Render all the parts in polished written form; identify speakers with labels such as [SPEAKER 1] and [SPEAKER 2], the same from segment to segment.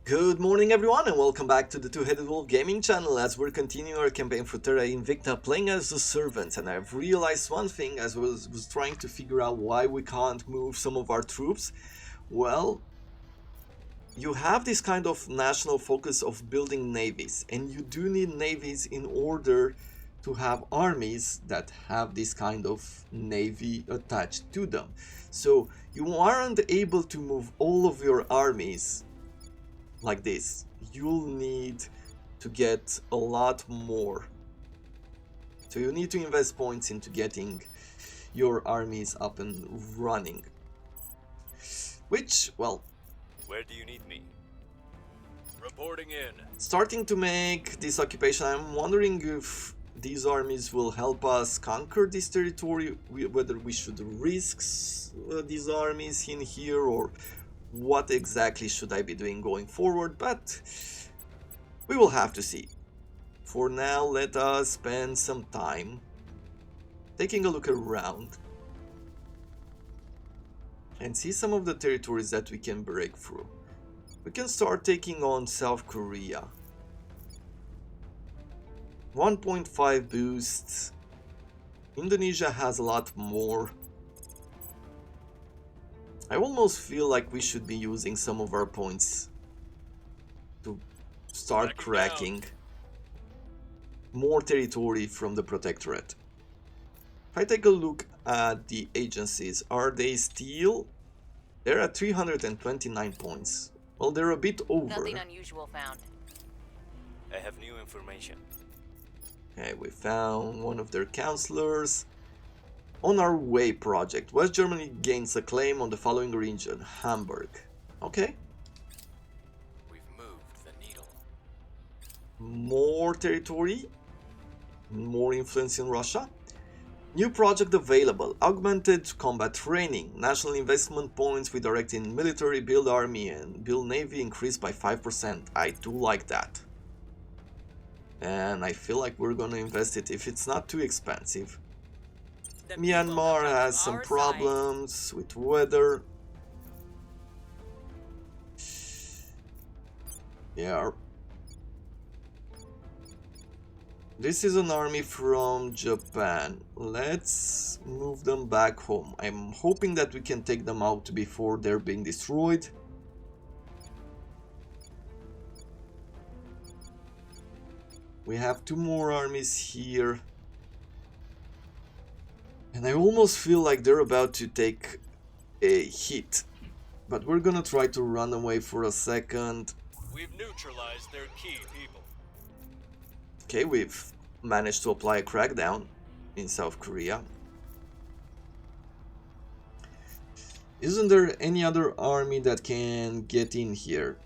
[SPEAKER 1] Good morning everyone and welcome back to the Two-Headed Wolf Gaming channel as we're continuing our campaign for Terra Invicta playing as the servants, and I've realized one thing as I was trying to figure out why we can't move some of our troops. Well, you have this kind of national focus of building navies, and you do need navies in order to have armies that have this kind of navy attached to them. So you aren't able to move all of your armies like this. You'll need to get a lot more. So you need to invest points into getting your armies up and running. Which, well...
[SPEAKER 2] Where do you need me? Reporting in.
[SPEAKER 1] Starting to make this occupation, I'm wondering if these armies will help us conquer this territory, whether we should risk these armies in here, or what exactly should I be doing going forward, but we will have to see. For now, let us spend some time taking a look around and see some of the territories that we can break through. We can start taking on South Korea. 1.5 boosts. Indonesia has a lot more. I almost feel like we should be using some of our points to start cracking more territory from the Protectorate. If I take a look at the agencies, are they still? They're at 329 points. Well, they're a bit over.
[SPEAKER 3] Nothing unusual found.
[SPEAKER 2] I have new information.
[SPEAKER 1] Okay, we found one of their counselors. On our way project, West Germany gains a claim on the following region: Hamburg. Okay.
[SPEAKER 2] We've moved the needle.
[SPEAKER 1] More territory, more influence in Russia. New project available: augmented combat training. National investment points we direct in military, build army and build navy increased by 5%. I do like that. And I feel like we're gonna invest it if it's not too expensive. Myanmar has some problems with weather. Yeah. This is an army from Japan. Let's move them back home. I'm hoping that we can take them out before they're being destroyed. We have two more armies here. And I almost feel like they're about to take a hit. But we're gonna try to run away for a second.
[SPEAKER 2] We've neutralized their key people.
[SPEAKER 1] Okay, we've managed to apply a crackdown in South Korea. Isn't there any other army that can get in here?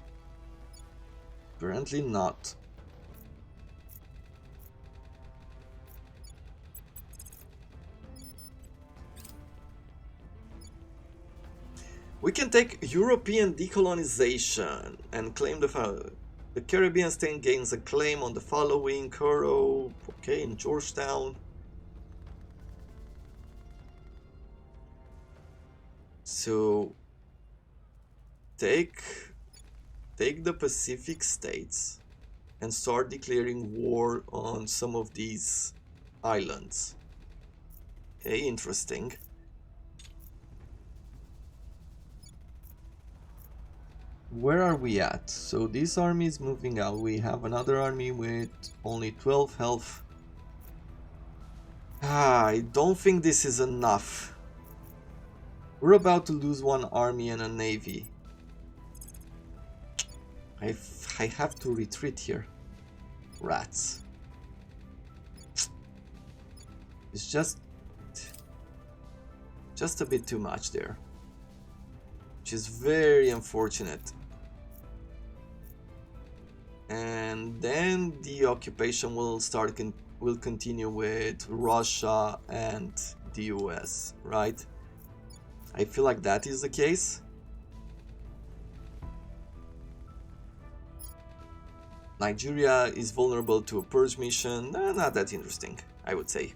[SPEAKER 1] Apparently not. We can take European decolonization and claim the Caribbean state gains a claim on the following: Curo, okay, in Georgetown. So take the Pacific states and start declaring war on some of these islands. Okay, interesting. Where are we at? So this army is moving out. We have another army with only 12 health. I don't think this is enough. We're about to lose one army and a navy. I have to retreat here. Rats. It's just a bit too much there, which is very unfortunate. And then the occupation will continue with Russia and the US, right? I feel like that is the case. Nigeria is vulnerable to a purge mission. Not that interesting, I would say.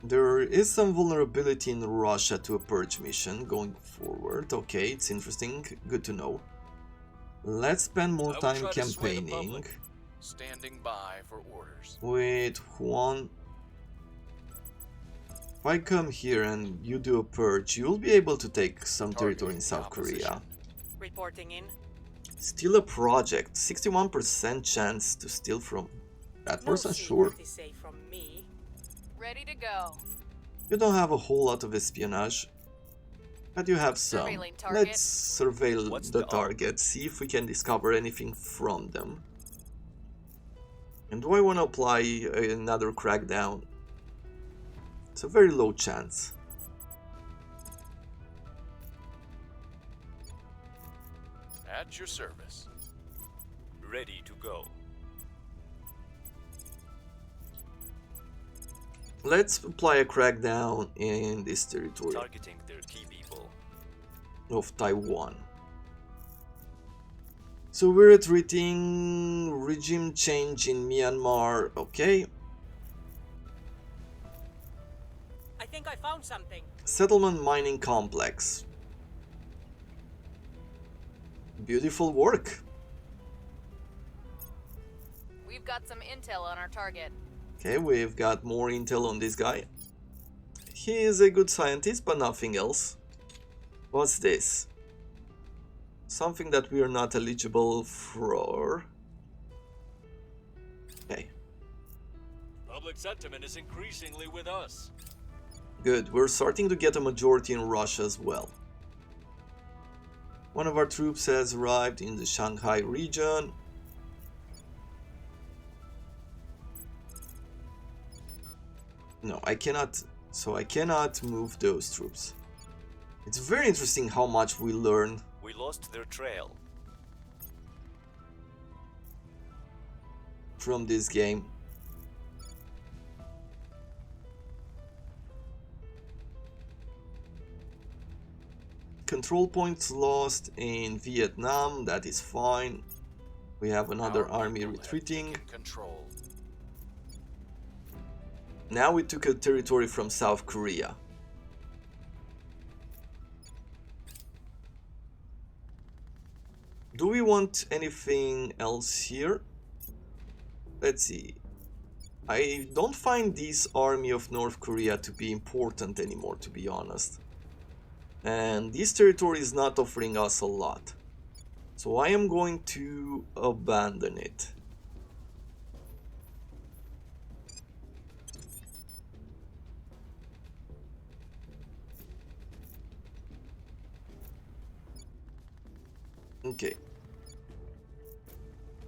[SPEAKER 1] There is some vulnerability in Russia to a purge mission going forward. Okay, it's interesting. Good to know. Let's spend more time campaigning.
[SPEAKER 2] Standing by for orders.
[SPEAKER 1] With Juan. If I come here and you do a purge, you'll be able to take some territory in South Korea.
[SPEAKER 3] Reporting in.
[SPEAKER 1] Steal a project. 61% chance to steal from that person, sure.
[SPEAKER 3] From me.
[SPEAKER 4] Ready to go.
[SPEAKER 1] You don't have a whole lot of espionage, but you have some. Let's surveil the target, see if we can discover anything from them. And do I want to apply another crackdown? It's a very low chance.
[SPEAKER 2] At your service. Ready to go.
[SPEAKER 1] Let's apply a crackdown in this territory.
[SPEAKER 2] Targeting their key people.
[SPEAKER 1] Of Taiwan. So we're treating regime change in Myanmar, okay.
[SPEAKER 3] I think I found something.
[SPEAKER 1] Settlement mining complex. Beautiful work.
[SPEAKER 4] We've got some intel on our target.
[SPEAKER 1] Okay, we've got more intel on this guy. He is a good scientist, but nothing else. What's this? Something that we are not eligible for. Okay.
[SPEAKER 2] Public sentiment is increasingly with us.
[SPEAKER 1] Good, we're starting to get a majority in Russia as well. One of our troops has arrived in the Shanghai region. No, I cannot. So I cannot move those troops. It's very interesting how much we learn.
[SPEAKER 2] We lost their trail.
[SPEAKER 1] From this game. Control points lost in Vietnam, that is fine. We have another army retreating.
[SPEAKER 2] Control.
[SPEAKER 1] Now we took a territory from South Korea. Do we want anything else here? Let's see. I don't find this army of North Korea to be important anymore, to be honest. And this territory is not offering us a lot. So I am going to abandon it. Okay.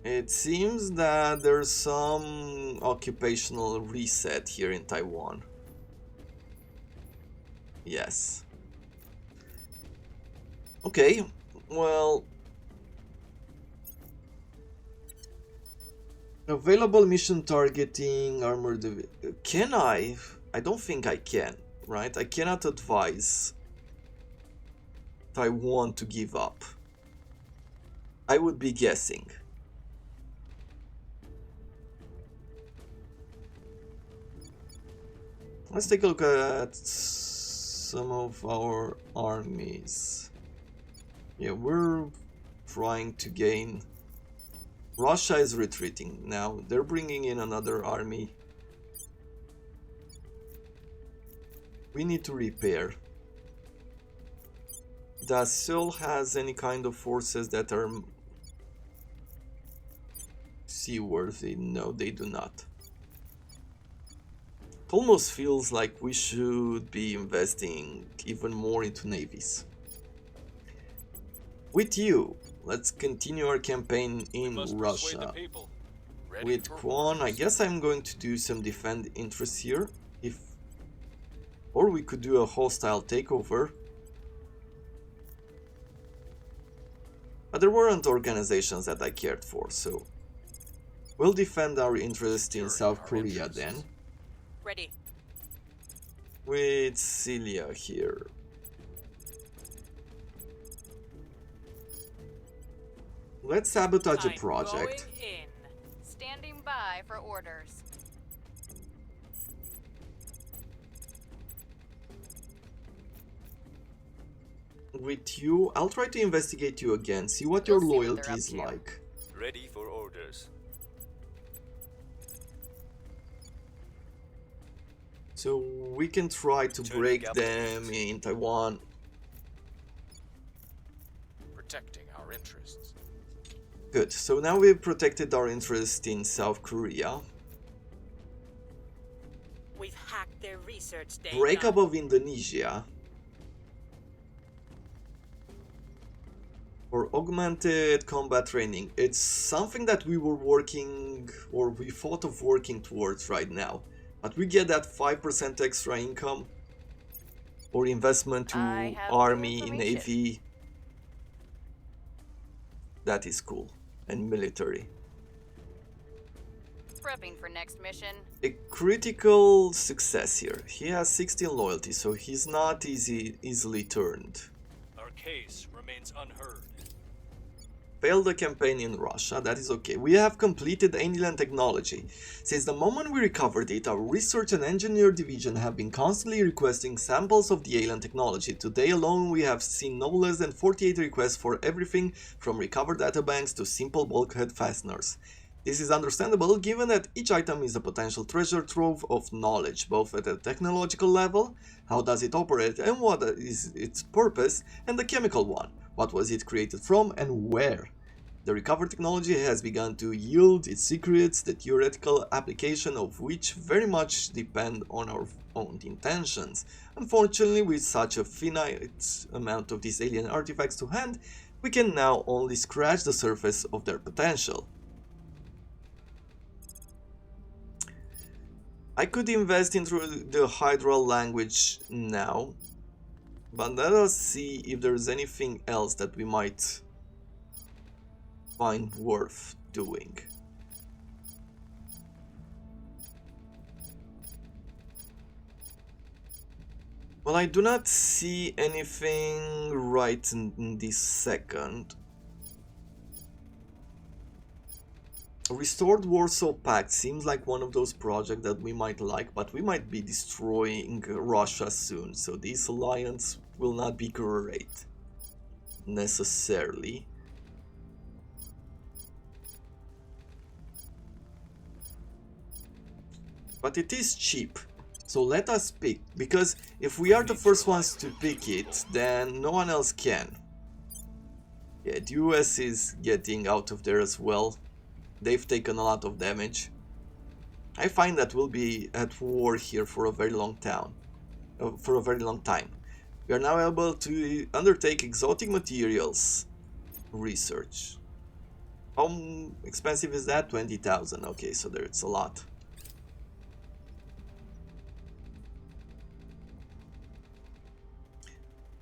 [SPEAKER 1] It seems that there's some occupational reset here in Taiwan. Yes. Okay, well... Available mission targeting, armored... Can I? I don't think I can, right? I cannot advise Taiwan to give up. I would be guessing. Let's take a look at some of our armies. Yeah, we're trying to gain... Russia is retreating now. They're bringing in another army. We need to repair. Does Seoul has any kind of forces that are seaworthy? No, they do not. It almost feels like we should be investing even more into navies. With you, let's continue our campaign in Russia. With Kwon, I guess I'm going to do some defend interests here. Or we could do a hostile takeover. But there weren't organizations that I cared for, so we'll defend our interest in South Korea then.
[SPEAKER 3] Ready.
[SPEAKER 1] With Celia here. Let's sabotage a project.
[SPEAKER 3] Going in.
[SPEAKER 4] Standing by for orders.
[SPEAKER 1] With you, I'll try to investigate you again, see what
[SPEAKER 4] We'll
[SPEAKER 1] your
[SPEAKER 4] see what they're
[SPEAKER 1] loyalty
[SPEAKER 4] up
[SPEAKER 1] is
[SPEAKER 4] to.
[SPEAKER 1] like.
[SPEAKER 2] Ready for orders.
[SPEAKER 1] So we can try to
[SPEAKER 2] Turning
[SPEAKER 1] break
[SPEAKER 2] up
[SPEAKER 1] them
[SPEAKER 2] things.
[SPEAKER 1] in Taiwan.
[SPEAKER 5] Protecting our interests.
[SPEAKER 1] Good, so now we've protected our interest in South Korea.
[SPEAKER 3] We've hacked their research data.
[SPEAKER 1] Breakup of Indonesia. For augmented combat training. It's something that we were working, or we thought of working towards right now. But we get that 5% extra income. Or investment to
[SPEAKER 4] I have new
[SPEAKER 1] army,
[SPEAKER 4] information.
[SPEAKER 1] navy. That is cool. And military.
[SPEAKER 4] Prepping for next mission.
[SPEAKER 1] A critical success here. He has 16 loyalty, so he's not easily turned.
[SPEAKER 2] Our case remains unheard.
[SPEAKER 1] Failed the campaign in Russia, that is okay. We have completed alien technology. Since the moment we recovered it, our research and engineer division have been constantly requesting samples of the alien technology. Today alone we have seen no less than 48 requests for everything from recovered databanks to simple bulkhead fasteners. This is understandable given that each item is a potential treasure trove of knowledge, both at a technological level, how does it operate and what is its purpose, and the chemical one, what was it created from and where. The recovered technology has begun to yield its secrets, the theoretical application of which very much depend on our own intentions. Unfortunately, with such a finite amount of these alien artifacts to hand, we can now only scratch the surface of their potential. I could invest into the Hydra language now, but let us see if there's anything else that we might find worth doing. Well, I do not see anything right in this second. Restored Warsaw Pact seems like one of those projects that we might like, but we might be destroying Russia soon, so this alliance will not be great, necessarily. But it is cheap, so let us pick, because if we are the first ones to pick it, then no one else can. Yeah, the US is getting out of there as well. They've taken a lot of damage. I find that we'll be at war here for a very long time. We are now able to undertake exotic materials research. How expensive is that? 20,000. Okay, so there's a lot.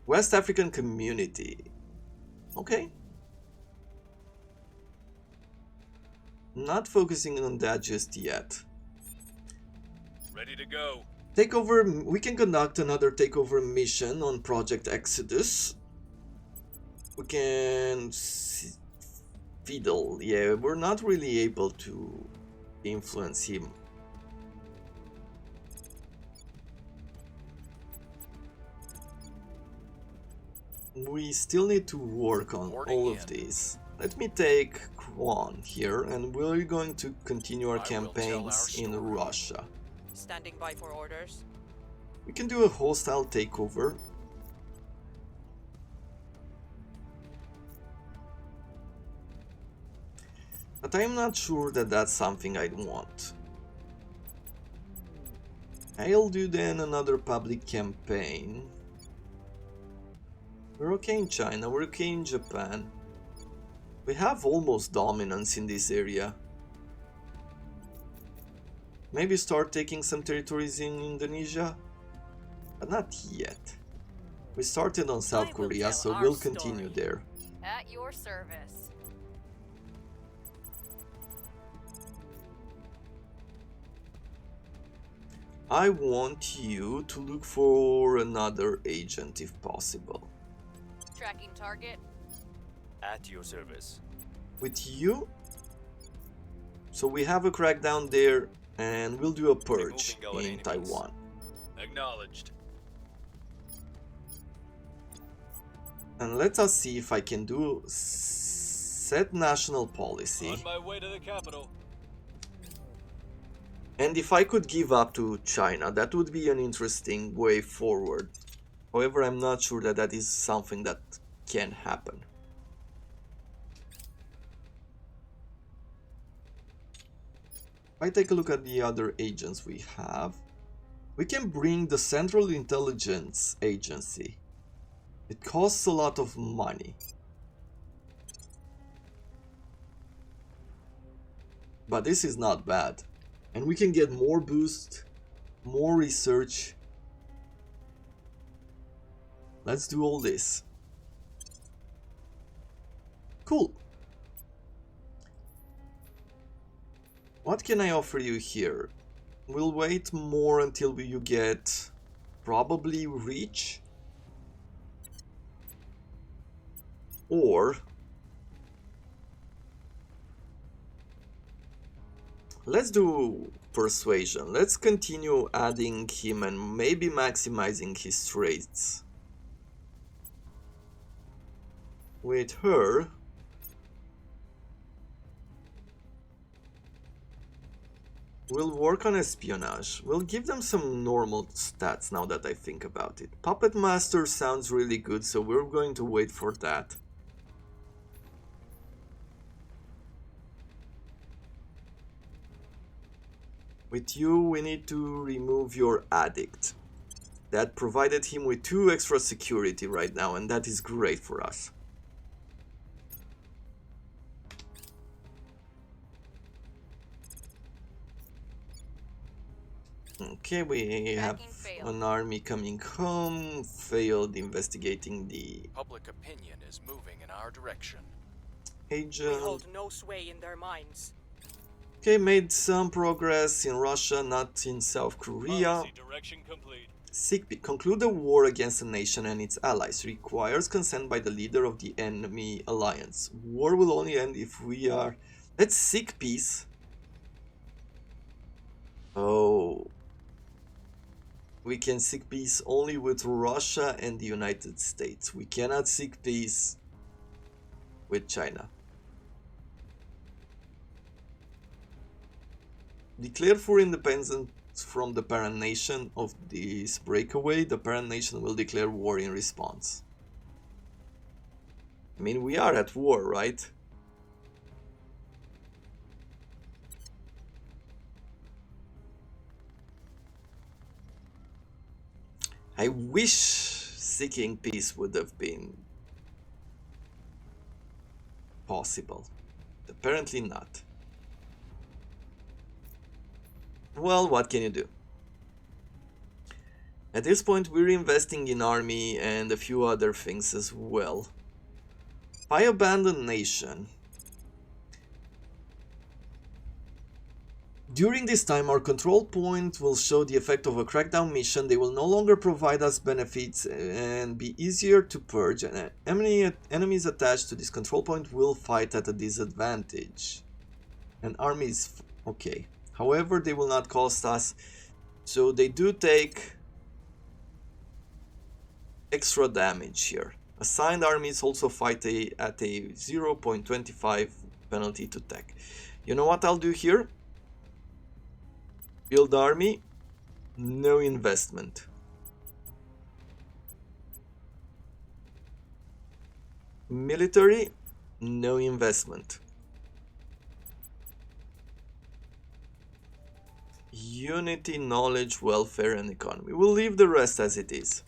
[SPEAKER 1] West African community. Okay. Not focusing on that just yet.
[SPEAKER 2] Ready to go.
[SPEAKER 1] Takeover. We can conduct another takeover mission on Project Exodus. We can fiddle. Yeah, we're not really able to influence him. We still need to work on all of these. Let me take Kwan here, and we're going to continue our campaigns in Russia.
[SPEAKER 3] Standing by for orders.
[SPEAKER 1] We can do a hostile takeover. But I'm not sure that that's something I'd want. I'll do then another public campaign. We're okay in China, we're okay in Japan. We have almost dominance in this area. Maybe start taking some territories in Indonesia? But not yet. We started on South Korea, so we'll continue there.
[SPEAKER 4] At your service.
[SPEAKER 1] I want you to look for another agent if possible.
[SPEAKER 4] Tracking target.
[SPEAKER 2] At your service.
[SPEAKER 1] With you? So we have a crackdown there, and we'll do a purge in Taiwan.
[SPEAKER 2] Acknowledged.
[SPEAKER 1] And let us see if I can do set national policy.
[SPEAKER 2] On my way to the capital.
[SPEAKER 1] And if I could give up to China, that would be an interesting way forward. However, I'm not sure that that is something that can happen. If I take a look at the other agents we have, we can bring the Central Intelligence Agency. It costs a lot of money. But this is not bad. And we can get more boost, more research. Let's do all this. Cool. What can I offer you here? We'll wait more until you get probably reach. Or let's do persuasion. Let's continue adding him and maybe maximizing his traits. With her, we'll work on espionage. We'll give them some normal stats now that I think about it. Puppet Master sounds really good, so we're going to wait for that. With you, we need to remove your addict. That provided him with 2 extra security right now, and that is great for us. Okay, we have an army coming home, failed investigating the
[SPEAKER 5] Public opinion is moving in our direction.
[SPEAKER 3] We
[SPEAKER 1] agent.
[SPEAKER 3] hold no sway in their minds.
[SPEAKER 1] Okay, made some progress in Russia, not in South Korea.
[SPEAKER 2] Policy direction complete.
[SPEAKER 1] Sick conclude a war against a nation and its allies. Requires consent by the leader of the enemy alliance. War will only end if we are... Let's seek peace. Oh. We can seek peace only with Russia and the United States. We cannot seek peace with China. Declare for independence from the parent nation of this breakaway. The parent nation will declare war in response. I mean, we are at war, right? I wish seeking peace would have been possible. Apparently not. Well, what can you do? At this point, we're investing in army and a few other things as well. By abandoned nation. During this time, our control point will show the effect of a crackdown mission. They will no longer provide us benefits and be easier to purge. And enemies attached to this control point will fight at a disadvantage. And armies, okay. However, they will not cost us. So they do take extra damage here. Assigned armies also fight at a 0.25 penalty to tech. You know what I'll do here? Build army, no investment. Military, no investment. Unity, knowledge, welfare, and economy. We'll leave the rest as it is.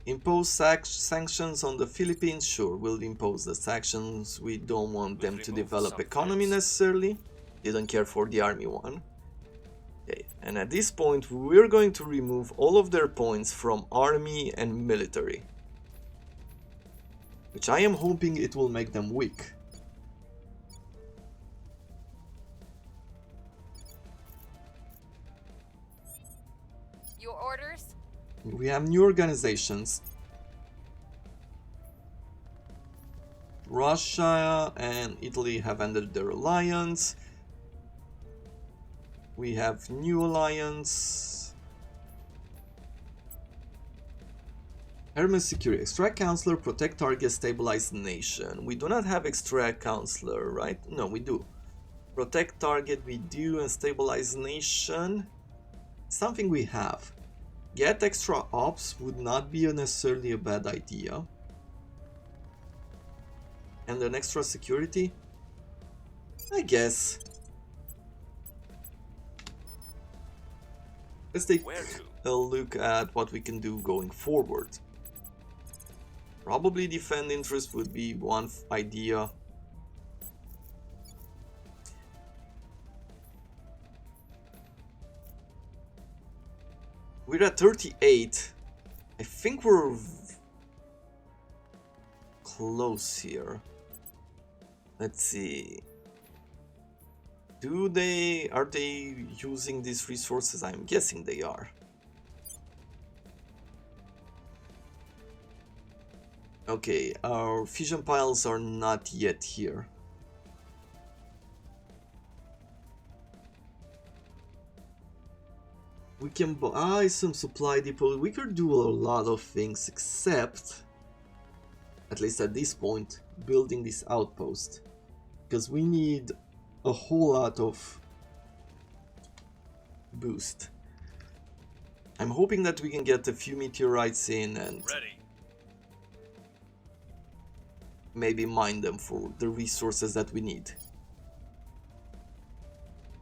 [SPEAKER 1] Impose sanctions on the Philippines? Sure, we'll impose the sanctions. We don't want them to develop economy necessarily. Didn't care for the army one. Okay, and at this point we're going to remove all of their points from army and military. Which I am hoping it will make them weak.
[SPEAKER 4] Your orders?
[SPEAKER 1] We have new organizations. Russia and Italy have ended their alliance. We have new alliance. Hermes Security. Extract Counselor, protect target, stabilize nation. We do not have Extract Counselor, right? No, we do. Protect target we do, and stabilize nation. Something we have. Get extra ops would not be necessarily a bad idea. And an extra security? I guess. Let's take a look at what we can do going forward. Probably defend interest would be one idea. We're at 38. I think we're close here. Let's see. Are they using these resources? I'm guessing they are. Okay, our fission piles are not yet here. We can buy some supply depot. We could do a lot of things except, at least at this point, building this outpost. Because we need a whole lot of boost. I'm hoping that we can get a few meteorites in and maybe mine them for the resources that we need.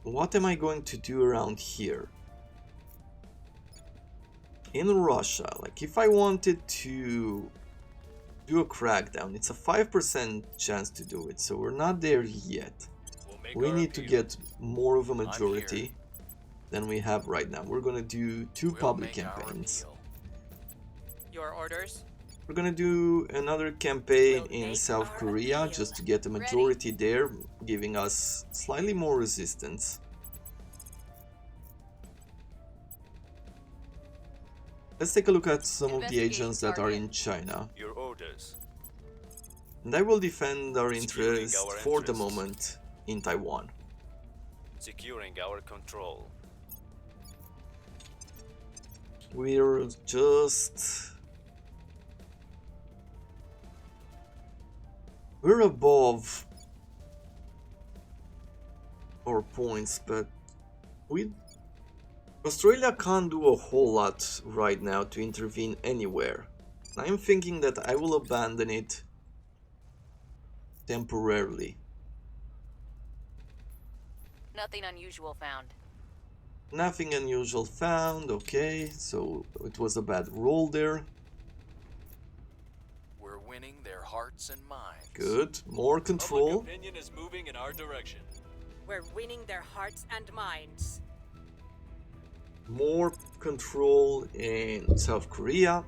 [SPEAKER 1] What am I going to do around here? In Russia, like if I wanted to do a crackdown, it's a 5% chance to do it, so we're not there yet. We need to get more of a majority than we have right now. We're gonna do two public campaigns.
[SPEAKER 3] Your orders?
[SPEAKER 1] We're gonna do another campaign in South Korea just to get a majority there, giving us slightly more resistance. Let's take a look at some of the agents that are in China.
[SPEAKER 2] Your orders.
[SPEAKER 1] And I will defend our interest for the moment in Taiwan.
[SPEAKER 2] Securing our control.
[SPEAKER 1] We're just... we're above our points, but Australia can't do a whole lot right now to intervene anywhere. I'm thinking that I will abandon it temporarily.
[SPEAKER 4] Nothing unusual found.
[SPEAKER 1] Nothing unusual found, okay, so it was a bad roll there.
[SPEAKER 5] We're winning their hearts and minds.
[SPEAKER 1] Good, more control.
[SPEAKER 2] Public opinion is moving in our direction.
[SPEAKER 3] We're winning their hearts and minds.
[SPEAKER 1] More control in South Korea.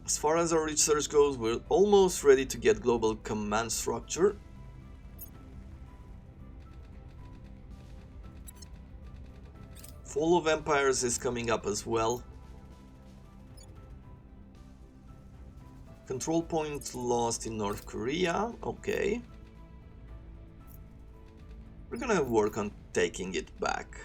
[SPEAKER 1] As far as our research goes, we're almost ready to get global command structure. Fall of Empires is coming up as well. Control point lost in North Korea, okay. We're gonna work on taking it back.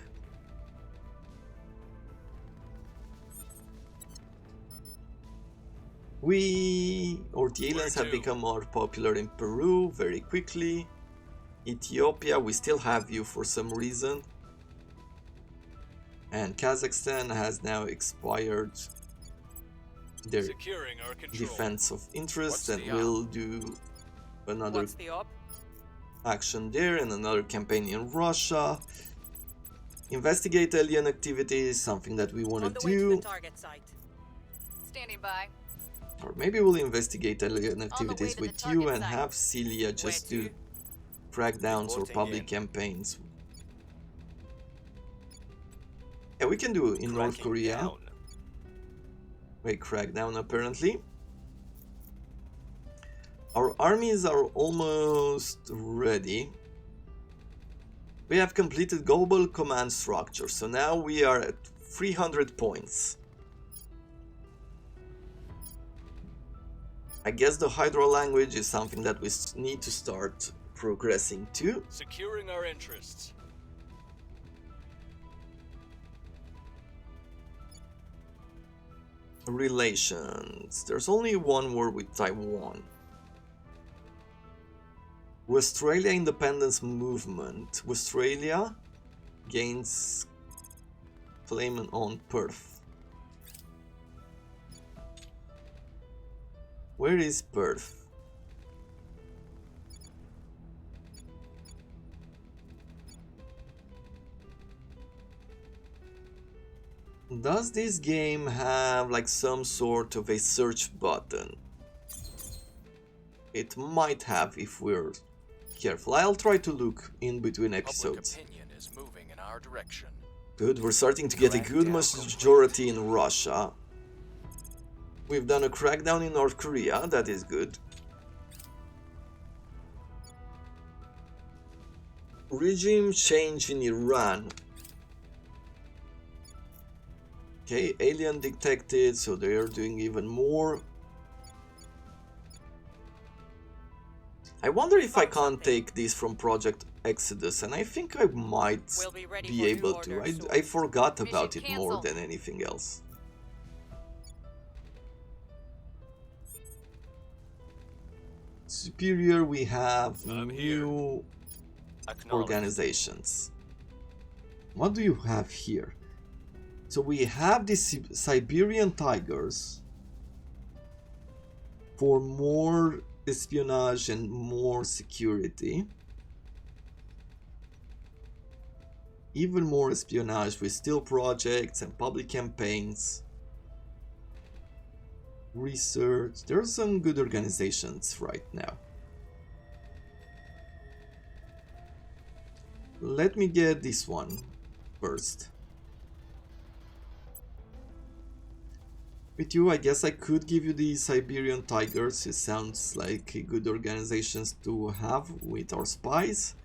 [SPEAKER 1] The aliens have become more popular in Peru very quickly. Ethiopia, we still have you for some reason. And Kazakhstan has now expired their defense of interest, and we'll do another action there and another campaign in Russia. Investigate alien activity is something that we want to do.
[SPEAKER 4] Standing by.
[SPEAKER 1] Or maybe we'll investigate alien activities with you and have Celia just do crackdowns or public campaigns. Yeah, we can do in North Korea. Wait, crackdown apparently. Our armies are almost ready. We have completed global command structure, so now we are at 300 points. I guess the Hydro language is something that we need to start progressing to.
[SPEAKER 2] Securing our interests.
[SPEAKER 1] Relations. There's only one war with Taiwan. Australia Independence Movement. Australia gains claim on Perth. Where is Perth? Does this game have like some sort of a search button? It might have if we're careful. I'll try to look in between episodes.
[SPEAKER 5] Public opinion is moving in our direction.
[SPEAKER 1] Good, we're starting to get a good majority in Russia. We've done a crackdown in North Korea, that is good. Regime change in Iran. Okay, alien detected, so they are doing even more. I wonder if I can't take this from Project Exodus, and I think I might be able to. I forgot about it more than anything else. Superior, we have new organizations. What do you have here? So we have the Siberian Tigers for more espionage and more security. Even more espionage with steel projects and public campaigns. Research. There are some good organizations right now. Let me get this one first. With you, I guess I could give you the Siberian Tigers. It sounds like a good organizations to have with our spies.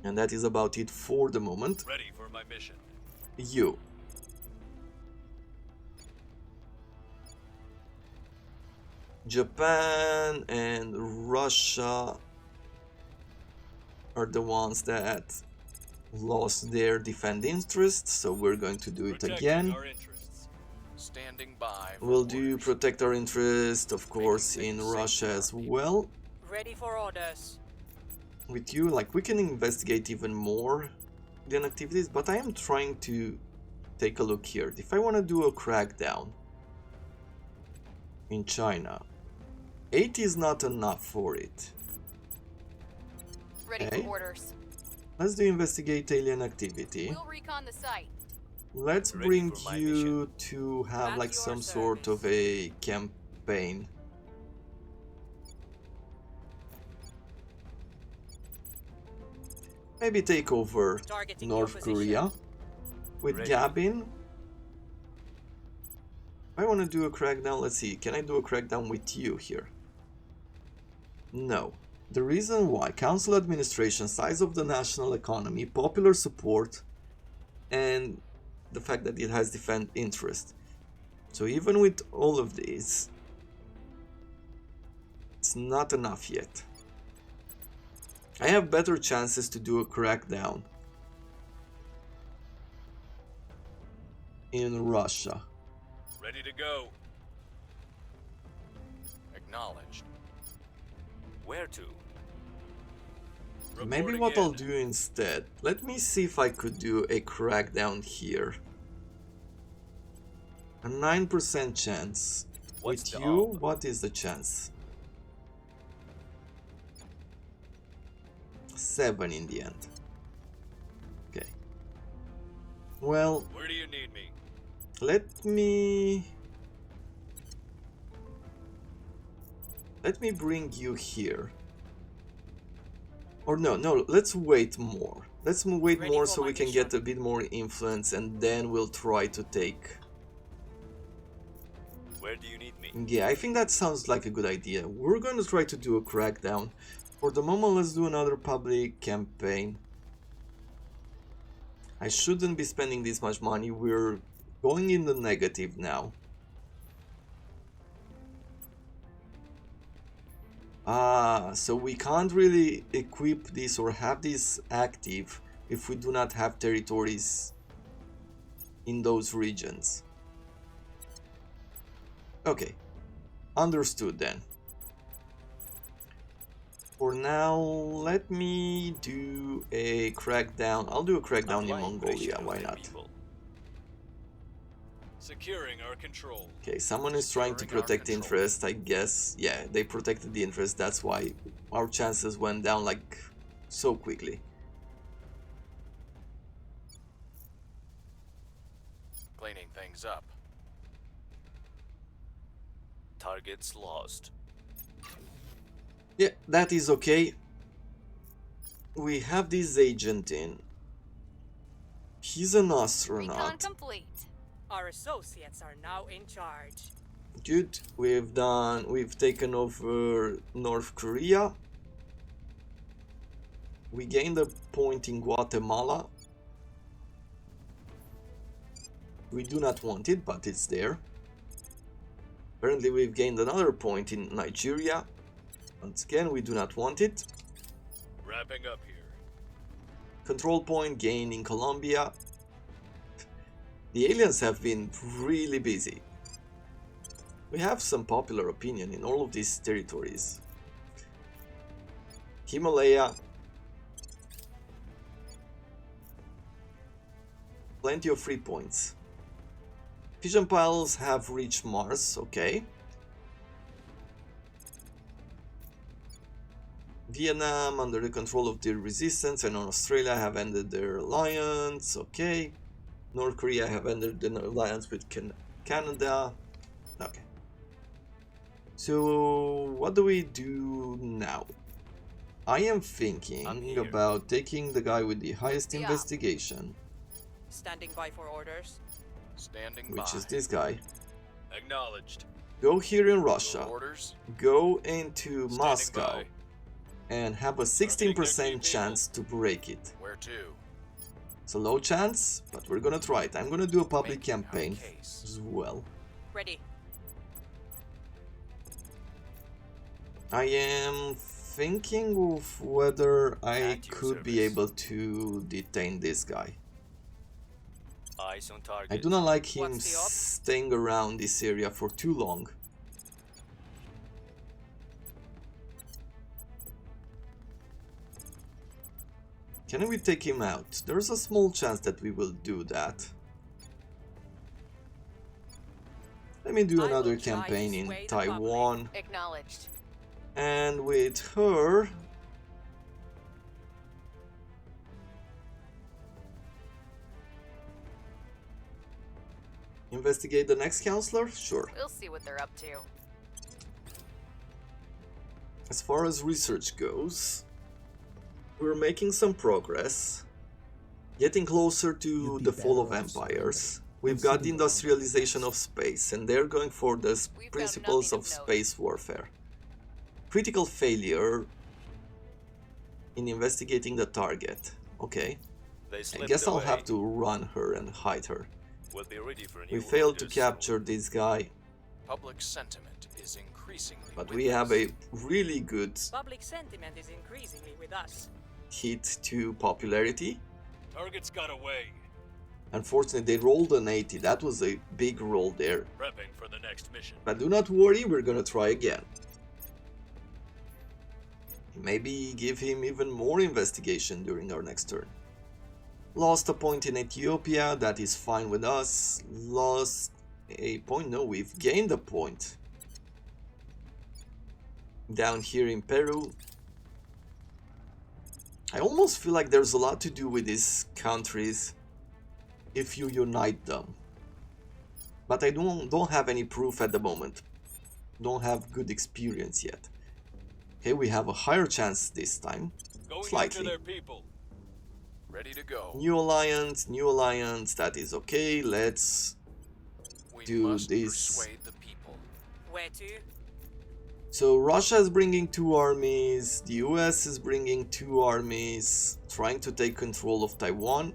[SPEAKER 1] And that is about it for the moment.
[SPEAKER 2] Ready for my mission.
[SPEAKER 1] You. Japan and Russia are the ones that lost their defend interests, so we're going to do it again.
[SPEAKER 2] Our interests.
[SPEAKER 5] Standing by. for
[SPEAKER 1] We'll do
[SPEAKER 5] orders.
[SPEAKER 1] protect our interest, of course, in Russia as well.
[SPEAKER 3] Ready for orders.
[SPEAKER 1] With you, like, we can investigate even more the activities, but I am trying to take a look here. If I want to do a crackdown in China, 8 is not enough for it.
[SPEAKER 4] Ready
[SPEAKER 1] Okay.
[SPEAKER 4] for orders.
[SPEAKER 1] Let's do investigate alien activity.
[SPEAKER 4] We'll recon the site.
[SPEAKER 1] Let's
[SPEAKER 2] Ready
[SPEAKER 1] bring
[SPEAKER 2] for my
[SPEAKER 1] you to have
[SPEAKER 3] At
[SPEAKER 1] like
[SPEAKER 3] your
[SPEAKER 1] some sort of
[SPEAKER 3] service.
[SPEAKER 1] a campaign. Maybe take over
[SPEAKER 3] Targeting your
[SPEAKER 1] North
[SPEAKER 3] position.
[SPEAKER 1] Korea with
[SPEAKER 2] Ready.
[SPEAKER 1] Gabin. I want to do a crackdown. Let's see, can I do a crackdown with you here? No. The reason why: council administration, size of the national economy, popular support, and the fact that it has defend interest. So even with all of these, it's not enough yet. I have better chances to do a crackdown in Russia.
[SPEAKER 2] Ready to go.
[SPEAKER 5] Acknowledged.
[SPEAKER 2] Where to?
[SPEAKER 1] Maybe
[SPEAKER 2] Reporting
[SPEAKER 1] what I'll
[SPEAKER 2] in.
[SPEAKER 1] do instead, let me see if I could do a crackdown here. A 9% chance.
[SPEAKER 2] What's
[SPEAKER 1] With
[SPEAKER 2] the
[SPEAKER 1] you,
[SPEAKER 2] op?
[SPEAKER 1] what is the chance? 7 in the end. Okay. Well,
[SPEAKER 2] Where do you need me?
[SPEAKER 1] let me bring you here. Or no, let's wait more. Let's wait
[SPEAKER 3] Ready
[SPEAKER 1] more
[SPEAKER 3] for
[SPEAKER 1] so
[SPEAKER 3] my
[SPEAKER 1] we can
[SPEAKER 3] mission.
[SPEAKER 1] get a bit more influence, and then we'll try to take.
[SPEAKER 2] Where do you need me?
[SPEAKER 1] Yeah, I think that sounds like a good idea. We're going to try to do a crackdown. For the moment, let's do another public campaign. I shouldn't be spending this much money. We're going in the negative now. Ah, so we can't really equip this or have this active if we do not have territories in those regions. Okay, understood then. For now, let me do a crackdown. I'll do a crackdown in Mongolia, why not?
[SPEAKER 2] Securing our control.
[SPEAKER 1] Okay, someone is trying to protect interest, I guess. Yeah, they protected the interest, that's why our chances went down like so quickly.
[SPEAKER 5] Cleaning things up.
[SPEAKER 2] Targets lost.
[SPEAKER 1] Yeah, that is okay. We have this agent in. He's an
[SPEAKER 4] Recon
[SPEAKER 1] astronaut.
[SPEAKER 4] complete.
[SPEAKER 3] Our associates are now in charge.
[SPEAKER 1] Good. We've taken over North Korea. We gained a point in Guatemala. We do not want it, but it's there. Apparently we've gained another point in Nigeria. Once again, we do not want it.
[SPEAKER 2] Wrapping up here.
[SPEAKER 1] Control point gain in Colombia. The aliens have been really busy. We have some popular opinion in all of these territories. Himalaya. Plenty of free points. Fission piles have reached Mars, okay. Vietnam under the control of the resistance, and Australia have ended their alliance, okay. North Korea have ended an alliance with Canada, okay. So what do we do now? I am thinking about taking the guy with the highest investigation.
[SPEAKER 3] Standing by for orders.
[SPEAKER 5] Standing
[SPEAKER 1] Which
[SPEAKER 5] by.
[SPEAKER 1] is this guy.
[SPEAKER 2] Acknowledged.
[SPEAKER 1] Go here in Russia.
[SPEAKER 5] Orders.
[SPEAKER 1] Go into
[SPEAKER 2] Standing
[SPEAKER 1] Moscow.
[SPEAKER 2] by.
[SPEAKER 1] And have a 16% chance to break it.
[SPEAKER 5] Where to?
[SPEAKER 1] It's a low chance, but we're gonna try it. I'm gonna do a public
[SPEAKER 5] Making our
[SPEAKER 1] campaign
[SPEAKER 5] case.
[SPEAKER 1] as well.
[SPEAKER 3] Ready.
[SPEAKER 1] I am thinking of whether I
[SPEAKER 2] At your
[SPEAKER 1] could be
[SPEAKER 2] service.
[SPEAKER 1] able to detain this guy.
[SPEAKER 2] Eyes on target.
[SPEAKER 1] I do not like him
[SPEAKER 3] What's the op?
[SPEAKER 1] staying around this area for too long. Can we take him out? There's a small chance that we will do that. Let me do
[SPEAKER 3] I
[SPEAKER 1] another
[SPEAKER 3] will try to
[SPEAKER 1] campaign in
[SPEAKER 3] sway the
[SPEAKER 1] Taiwan.
[SPEAKER 4] Acknowledged.
[SPEAKER 1] And with her... Investigate the next counselor? Sure.
[SPEAKER 4] We'll see what they're up to.
[SPEAKER 1] As far as research goes, we're making some progress. Getting closer to the fall of empires. We've got the industrialization of space, and they're going for the
[SPEAKER 4] We've
[SPEAKER 1] principles
[SPEAKER 4] found
[SPEAKER 1] of
[SPEAKER 4] nothing of note.
[SPEAKER 1] space warfare. Critical failure in investigating the target. Okay.
[SPEAKER 2] They
[SPEAKER 1] I
[SPEAKER 2] slipped
[SPEAKER 1] guess I'll
[SPEAKER 2] away.
[SPEAKER 1] have to run her and hide her.
[SPEAKER 2] We'll be ready for
[SPEAKER 1] We
[SPEAKER 2] new
[SPEAKER 1] failed to
[SPEAKER 2] orders
[SPEAKER 1] capture this guy,
[SPEAKER 5] Public sentiment is increasingly.
[SPEAKER 1] but
[SPEAKER 5] with
[SPEAKER 1] we have
[SPEAKER 5] us.
[SPEAKER 1] a really good
[SPEAKER 3] Public sentiment is increasingly with us.
[SPEAKER 1] hit to popularity.
[SPEAKER 2] soon. Targets got away.
[SPEAKER 1] Unfortunately, they rolled an 80. That was a big roll there.
[SPEAKER 2] Prepping for the next mission.
[SPEAKER 1] But do not worry, we're gonna try again. Maybe give him even more investigation during our next turn. Lost a point in Ethiopia, that is fine with us. Lost a point, no, we've gained a point. Down here in Peru. I almost feel like there's a lot to do with these countries if you unite them. But I don't have any proof at the moment. Don't have good experience yet. Okay, we have a higher chance this time.
[SPEAKER 2] Going after
[SPEAKER 1] Slightly.
[SPEAKER 2] their people.
[SPEAKER 5] Ready to go.
[SPEAKER 1] New alliance, that is okay. Let's
[SPEAKER 5] We
[SPEAKER 1] do
[SPEAKER 5] must
[SPEAKER 1] this.
[SPEAKER 5] persuade the people.
[SPEAKER 3] Where to?
[SPEAKER 1] So Russia is bringing 2 armies, the US is bringing 2 armies, trying to take control of Taiwan.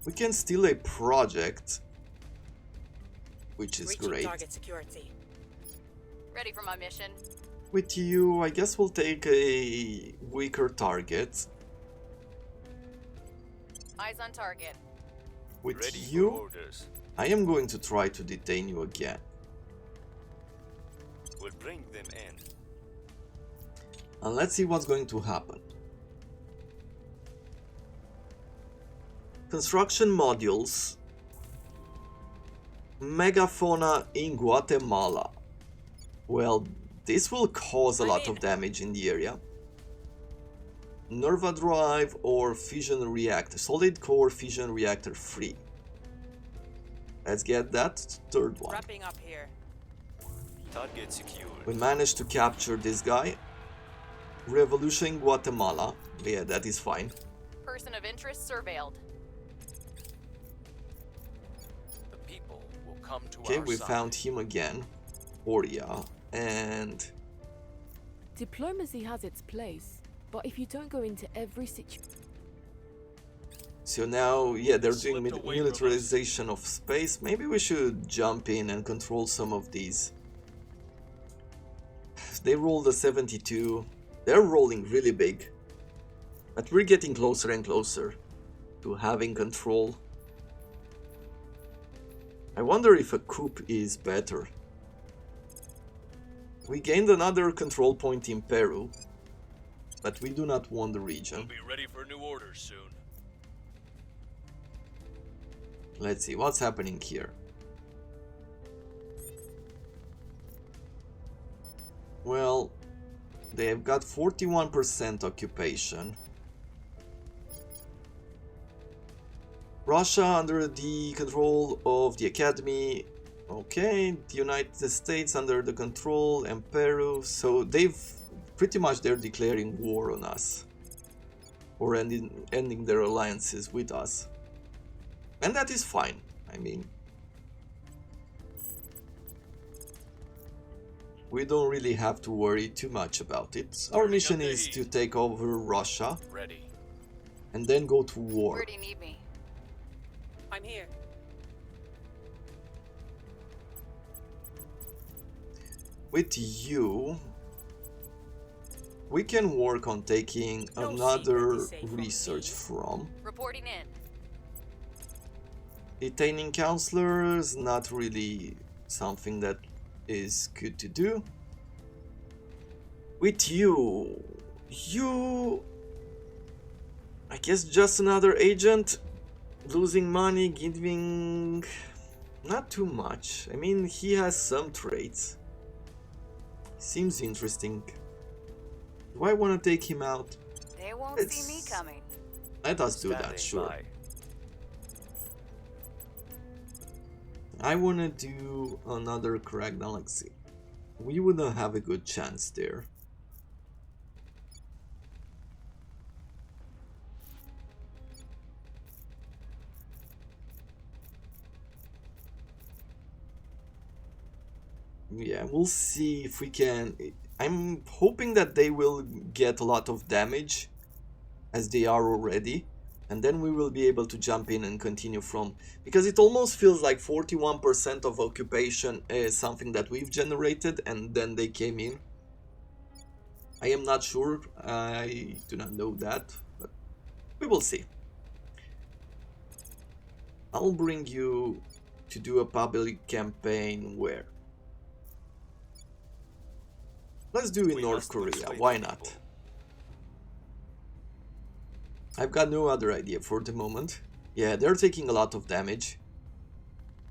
[SPEAKER 1] We can steal a project, which is
[SPEAKER 3] Reaching
[SPEAKER 1] great.
[SPEAKER 3] target security.
[SPEAKER 4] Ready for my mission.
[SPEAKER 1] With you, I guess we'll take a weaker target.
[SPEAKER 4] Eyes on target.
[SPEAKER 1] With
[SPEAKER 2] Ready for
[SPEAKER 1] you,
[SPEAKER 2] orders.
[SPEAKER 1] I am going to try to detain you again.
[SPEAKER 2] We'll bring them in.
[SPEAKER 1] And let's see what's going to happen. Construction modules. Megafauna in Guatemala. Well, this will cause a lot of damage in the area. Nerva drive or fission reactor. Solid core fission reactor free. Let's get that third one.
[SPEAKER 3] Wrapping up here.
[SPEAKER 2] Target secured.
[SPEAKER 1] We managed to capture this guy. Revolution in Guatemala. Yeah, that is fine.
[SPEAKER 4] Person of interest surveilled.
[SPEAKER 5] The people will come to
[SPEAKER 1] Okay,
[SPEAKER 5] our
[SPEAKER 1] we
[SPEAKER 5] side.
[SPEAKER 1] found him again. Oria. And
[SPEAKER 6] Diplomacy has its place, but if you don't go into every situation...
[SPEAKER 1] so now, yeah, they're doing
[SPEAKER 2] Slipped away from us.
[SPEAKER 1] militarization of space. Maybe we should jump in and control some of these. They rolled a 72. They're rolling really big. But we're getting closer and closer to having control. I wonder if a coup is better. We gained another control point in Peru, but we do not want the
[SPEAKER 2] We'll
[SPEAKER 1] region.
[SPEAKER 2] be ready for new orders soon.
[SPEAKER 1] Let's see what's happening here. Well, they've got 41% occupation. Russia under the control of the Academy. Okay, the United States under the control, and Peru. So they've pretty much they're declaring war on us, or ending their alliances with us, and that is fine. I mean, we don't really have to worry too much about it. Our mission is to take over Russia
[SPEAKER 5] Ready.
[SPEAKER 1] and then go to war.
[SPEAKER 4] Where do you need me?
[SPEAKER 3] I'm here.
[SPEAKER 1] With you, we can work on taking
[SPEAKER 3] No
[SPEAKER 1] another
[SPEAKER 3] secret is safe from
[SPEAKER 1] research
[SPEAKER 3] me.
[SPEAKER 1] from.
[SPEAKER 4] Reporting in.
[SPEAKER 1] Detaining counselors, not really something that is good to do. With you, I guess just another agent, losing money, giving not too much. I mean, he has some traits. Seems interesting. Do I want to take him out?
[SPEAKER 4] They won't see me
[SPEAKER 1] It's-
[SPEAKER 4] coming.
[SPEAKER 1] Let us do that,
[SPEAKER 2] Standing
[SPEAKER 1] sure.
[SPEAKER 2] by.
[SPEAKER 1] I want to do another crack galaxy. We wouldn't have a good chance there. Yeah, we'll see if we can. I'm hoping that they will get a lot of damage, as they are already, and then we will be able to jump in and continue from, because it almost feels like 41% of occupation is something that we've generated and then they came in. I am not sure, I do not know that, but we will see. I'll bring you to do a public campaign where? Let's do in
[SPEAKER 2] We
[SPEAKER 1] North
[SPEAKER 2] must
[SPEAKER 1] Korea,
[SPEAKER 2] persuade
[SPEAKER 1] why
[SPEAKER 2] the
[SPEAKER 1] not?
[SPEAKER 2] people.
[SPEAKER 1] I've got no other idea for the moment. Yeah, they're taking a lot of damage,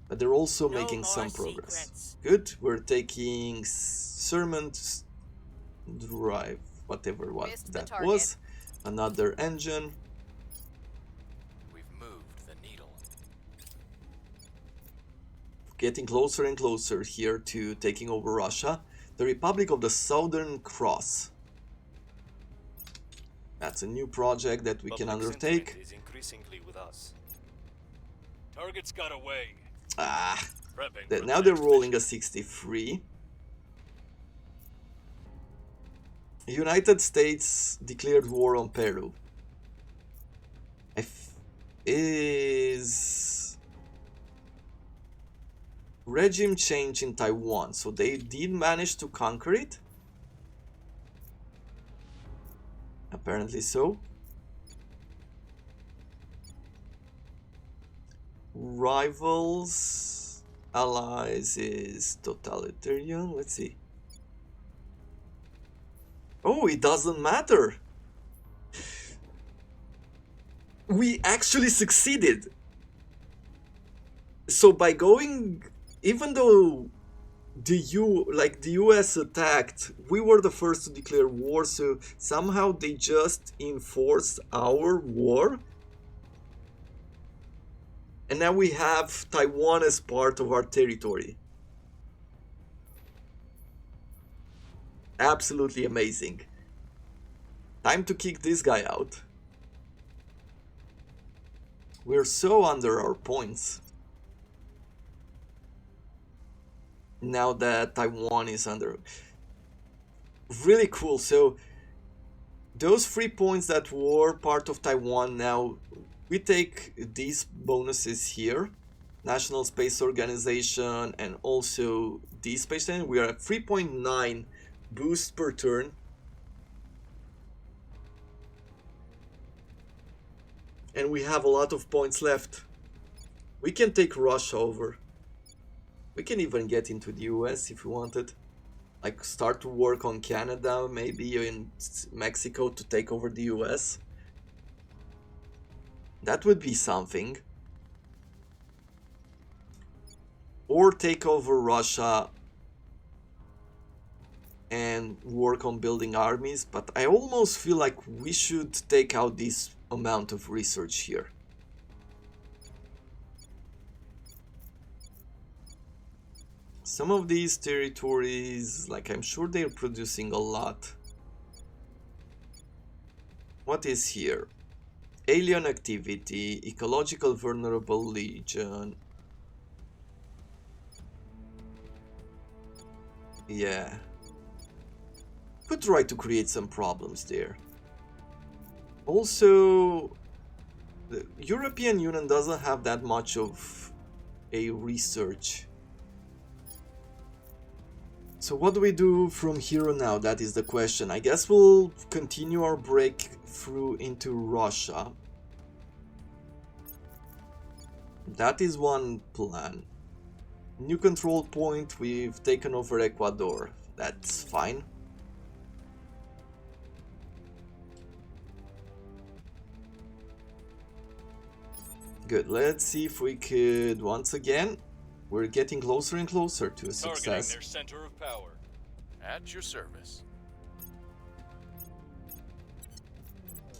[SPEAKER 1] but they're also
[SPEAKER 3] No
[SPEAKER 1] making
[SPEAKER 3] more
[SPEAKER 1] some progress.
[SPEAKER 3] secrets.
[SPEAKER 1] Good, we're taking Sermont Drive, whatever what
[SPEAKER 4] Missed the
[SPEAKER 1] that
[SPEAKER 4] target.
[SPEAKER 1] was. Another engine.
[SPEAKER 5] We've moved the needle.
[SPEAKER 1] Getting closer and closer here to taking over Russia. The Republic of the Southern Cross. That's a new project that we can
[SPEAKER 2] Public
[SPEAKER 1] undertake.
[SPEAKER 2] sentiment is increasingly with us. Targets got away.
[SPEAKER 1] Ah,
[SPEAKER 2] Prepping for
[SPEAKER 1] now
[SPEAKER 2] the
[SPEAKER 1] they're
[SPEAKER 2] next
[SPEAKER 1] rolling a
[SPEAKER 2] mission.
[SPEAKER 1] 63. United States declared war on Peru. Is regime change in Taiwan. So they did manage to conquer it. Apparently so. Rivals, allies is totalitarian. Let's see. Oh, it doesn't matter. We actually succeeded. So by going, even though the US attacked, we were the first to declare war, so somehow they just enforced our war. And now we have Taiwan as part of our territory. Absolutely amazing. Time to kick this guy out. We're so under our points. Now that Taiwan is under. Really cool. So those 3 points that were part of Taiwan, now we take these bonuses here. National Space Organization and also the Space Station. We are at 3.9 boost per turn. And we have a lot of points left. We can take Russia over. We can even get into the US if we wanted. Like start to work on Canada, maybe in Mexico to take over the US. That would be something. Or take over Russia and work on building armies, but I almost feel like we should take out this amount of research here. Some of these territories, like I'm sure they're producing a lot. What is here? Alien activity, ecological vulnerable region. Yeah. Could try to create some problems there. Also, the European Union doesn't have that much of a research. So what do we do from here on out? That is the question. I guess we'll continue our breakthrough into Russia. That is one plan. New control point, we've taken over Ecuador. That's fine. Good, let's see if we could, once again, we're getting closer and closer to a
[SPEAKER 2] Targeting
[SPEAKER 1] success.
[SPEAKER 2] their center of power.
[SPEAKER 5] At your service.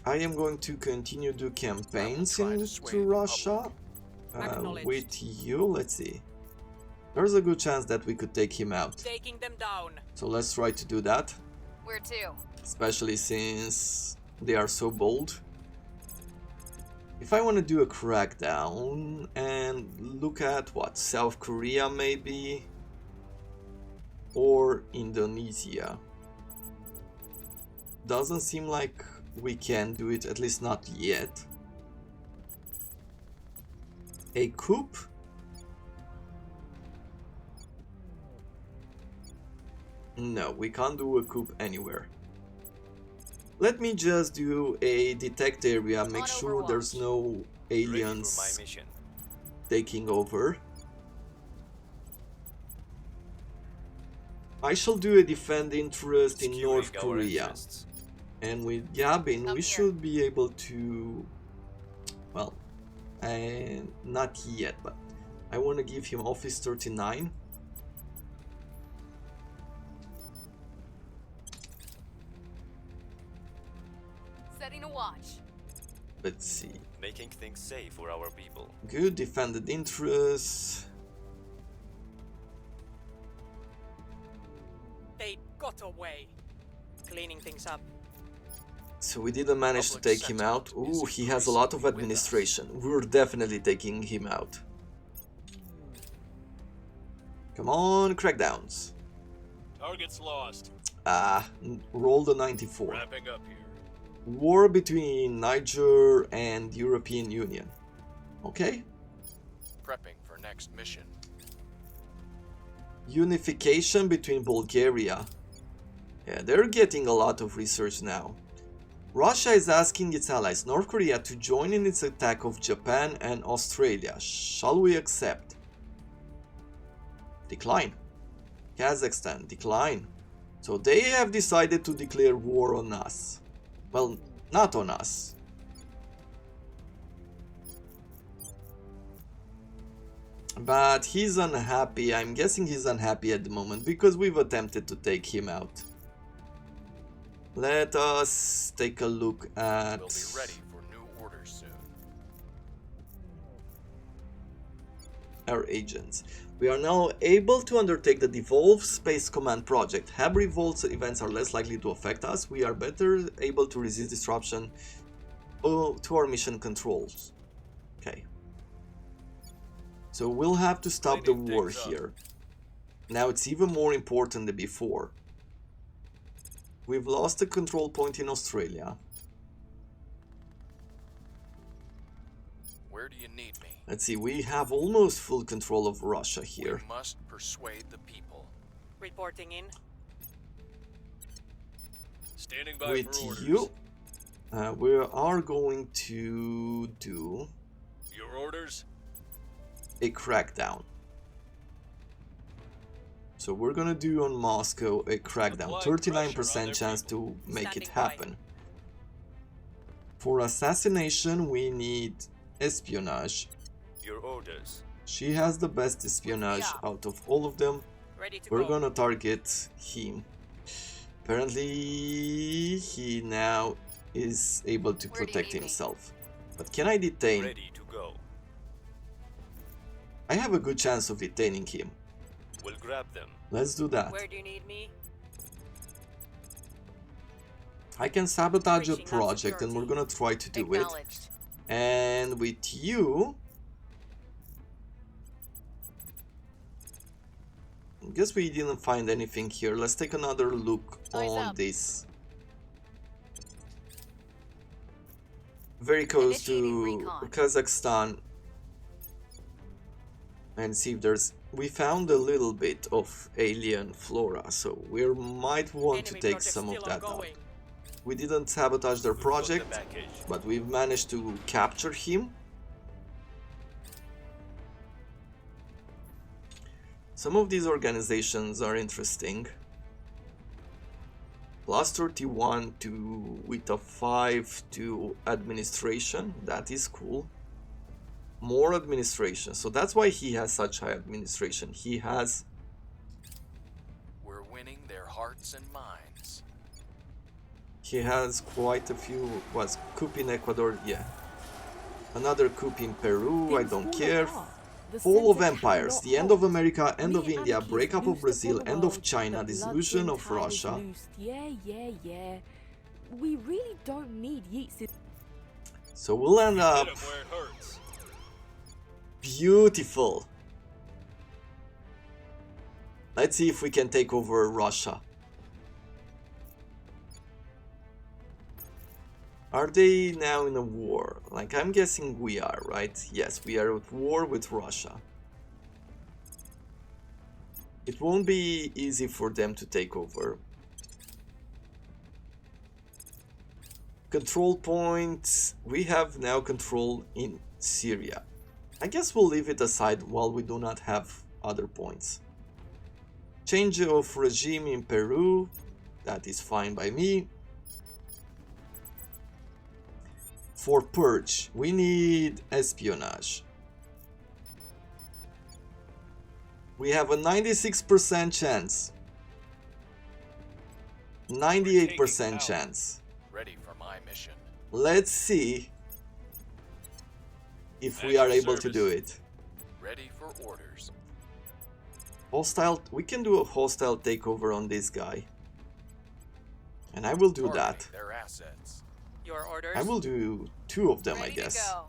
[SPEAKER 1] I am going to continue to campaigns
[SPEAKER 5] try to sway
[SPEAKER 1] into
[SPEAKER 5] the
[SPEAKER 1] Russia
[SPEAKER 3] Acknowledged.
[SPEAKER 1] with you. Let's see. There's a good chance that we could take him out.
[SPEAKER 3] Taking them down.
[SPEAKER 1] So let's try to do that,
[SPEAKER 4] Where to?
[SPEAKER 1] especially since they are so bold. If I want to do a crackdown and look at what, South Korea maybe, or Indonesia. Doesn't seem like we can do it, at least not yet. A coup? No, we can't do a coup anywhere. Let me just do a detect area, make
[SPEAKER 4] On
[SPEAKER 1] sure
[SPEAKER 4] Overwatch.
[SPEAKER 1] there's no
[SPEAKER 2] Ready for my
[SPEAKER 1] aliens
[SPEAKER 2] mission.
[SPEAKER 1] taking over. I shall do a defend interest in
[SPEAKER 2] Securing
[SPEAKER 1] North
[SPEAKER 2] our
[SPEAKER 1] Korea.
[SPEAKER 2] interests.
[SPEAKER 1] And with Yabin,
[SPEAKER 4] Come
[SPEAKER 1] we
[SPEAKER 4] here.
[SPEAKER 1] should be able to... Well, not yet, but I want to give him Office 39.
[SPEAKER 4] Setting a watch.
[SPEAKER 1] Let's see.
[SPEAKER 2] Making things safe for our people.
[SPEAKER 1] Good, defended interest.
[SPEAKER 3] They got away. Cleaning things up.
[SPEAKER 1] So we didn't manage to
[SPEAKER 5] Public
[SPEAKER 1] take him out.
[SPEAKER 5] sentiment is
[SPEAKER 1] Ooh, he has a lot of
[SPEAKER 5] increasingly with us.
[SPEAKER 1] administration. We're definitely taking him out. Come on, crackdowns.
[SPEAKER 2] Targets lost.
[SPEAKER 1] Roll the 94.
[SPEAKER 2] Wrapping up here.
[SPEAKER 1] War between Niger and European Union. Okay.
[SPEAKER 5] Prepping for next mission.
[SPEAKER 1] Unification between Bulgaria. Yeah, they're getting a lot of research now. Russia is asking its allies, North Korea, to join in its attack of Japan and Australia. Shall we accept? Decline. Kazakhstan, decline. So they have decided to declare war on us. Well, not on us. But he's unhappy. I'm guessing he's unhappy at the moment because we've attempted to take him out. Let us take a look at...
[SPEAKER 5] We'll be ready for new orders soon.
[SPEAKER 1] Our agents. We are now able to undertake the Devolve Space Command project. Hab Revolt's events are less likely to affect us. We are better able to resist disruption to our mission controls. Okay. So we'll have to stop the war here. Now it's even more important than before. We've lost a control point in Australia.
[SPEAKER 5] Where do you need me?
[SPEAKER 1] Let's see, we have almost full control of Russia here.
[SPEAKER 5] We must persuade the people.
[SPEAKER 3] Reporting in.
[SPEAKER 2] Standing by
[SPEAKER 1] With
[SPEAKER 2] for orders.
[SPEAKER 1] you, we are going to do
[SPEAKER 2] Your orders?
[SPEAKER 1] a crackdown. So we're gonna do on Moscow a crackdown.
[SPEAKER 2] Apply
[SPEAKER 1] 39%
[SPEAKER 2] pressure on their
[SPEAKER 1] chance
[SPEAKER 2] people.
[SPEAKER 1] to make it
[SPEAKER 3] Standing by.
[SPEAKER 1] happen. For assassination, we need espionage.
[SPEAKER 2] Your orders.
[SPEAKER 1] She has the best espionage out of all of them.
[SPEAKER 3] Ready to
[SPEAKER 1] We're
[SPEAKER 3] go.
[SPEAKER 1] gonna target him. Apparently, he now is able to
[SPEAKER 4] Where do you
[SPEAKER 1] protect
[SPEAKER 4] need me?
[SPEAKER 1] himself. But can I detain?
[SPEAKER 2] Ready to go.
[SPEAKER 1] I have a good chance of detaining him.
[SPEAKER 2] We'll grab them.
[SPEAKER 1] Let's do that.
[SPEAKER 3] Where do you need me?
[SPEAKER 1] I can sabotage a
[SPEAKER 3] Reaching out
[SPEAKER 1] project and we're
[SPEAKER 3] security.
[SPEAKER 1] gonna try to do it.
[SPEAKER 4] Acknowledged.
[SPEAKER 1] And with you... I guess we didn't find anything here. Let's take another look
[SPEAKER 4] Eyes
[SPEAKER 1] on
[SPEAKER 4] up.
[SPEAKER 1] this. Very close to
[SPEAKER 4] Initiating recon.
[SPEAKER 1] Kazakhstan. And see if there's... We found a little bit of alien flora, so we might want to
[SPEAKER 3] Enemy
[SPEAKER 1] take
[SPEAKER 3] project
[SPEAKER 1] some of
[SPEAKER 3] still
[SPEAKER 1] that out.
[SPEAKER 3] ongoing.
[SPEAKER 1] We didn't sabotage their
[SPEAKER 2] We've got the
[SPEAKER 1] project,
[SPEAKER 2] package.
[SPEAKER 1] but we've managed to capture him. Some of these organizations are interesting. Plus 31 to with a 5 to administration, that is cool. More administration, so that's why he has such high administration. He has...
[SPEAKER 5] We're winning their hearts and minds.
[SPEAKER 1] He has quite a few... Was coup in Ecuador? Yeah. Another coup in Peru, I
[SPEAKER 6] Things
[SPEAKER 1] don't
[SPEAKER 6] fall
[SPEAKER 1] care.
[SPEAKER 6] apart. The
[SPEAKER 1] Fall of
[SPEAKER 6] center
[SPEAKER 1] empires,
[SPEAKER 6] cannot
[SPEAKER 1] the end of
[SPEAKER 6] hold.
[SPEAKER 1] America, end
[SPEAKER 6] We
[SPEAKER 1] of India,
[SPEAKER 6] anarchists
[SPEAKER 1] breakup of
[SPEAKER 6] loosed
[SPEAKER 1] Brazil,
[SPEAKER 6] upon the
[SPEAKER 1] end of
[SPEAKER 6] world,
[SPEAKER 1] China,
[SPEAKER 6] the
[SPEAKER 1] dissolution of
[SPEAKER 6] blood is
[SPEAKER 1] Russia.
[SPEAKER 6] loosed. Yeah. We really don't need Yeats.
[SPEAKER 1] So we'll end
[SPEAKER 2] Hit
[SPEAKER 1] up
[SPEAKER 2] 'em where it hurts.
[SPEAKER 1] beautiful. Let's see if we can take over Russia. Are they now in a war? Like, I'm guessing we are, right? Yes, we are at war with Russia. It won't be easy for them to take over. Control points. We have now control in Syria. I guess we'll leave it aside while we do not have other points. Change of regime in Peru. That is fine by me. For purge, we need espionage. We have a 96% chance. 98% chance.
[SPEAKER 5] Ready for my mission.
[SPEAKER 1] Let's see if we
[SPEAKER 2] At
[SPEAKER 1] are
[SPEAKER 2] your
[SPEAKER 1] able to do
[SPEAKER 2] service.
[SPEAKER 1] it.
[SPEAKER 5] Ready for orders.
[SPEAKER 1] Hostile, we can do a hostile takeover on this guy. And I will do
[SPEAKER 5] Targeting
[SPEAKER 1] that.
[SPEAKER 5] their assets.
[SPEAKER 3] Your orders.
[SPEAKER 1] I will do 2 of them, I
[SPEAKER 4] Ready
[SPEAKER 1] guess.
[SPEAKER 4] to go.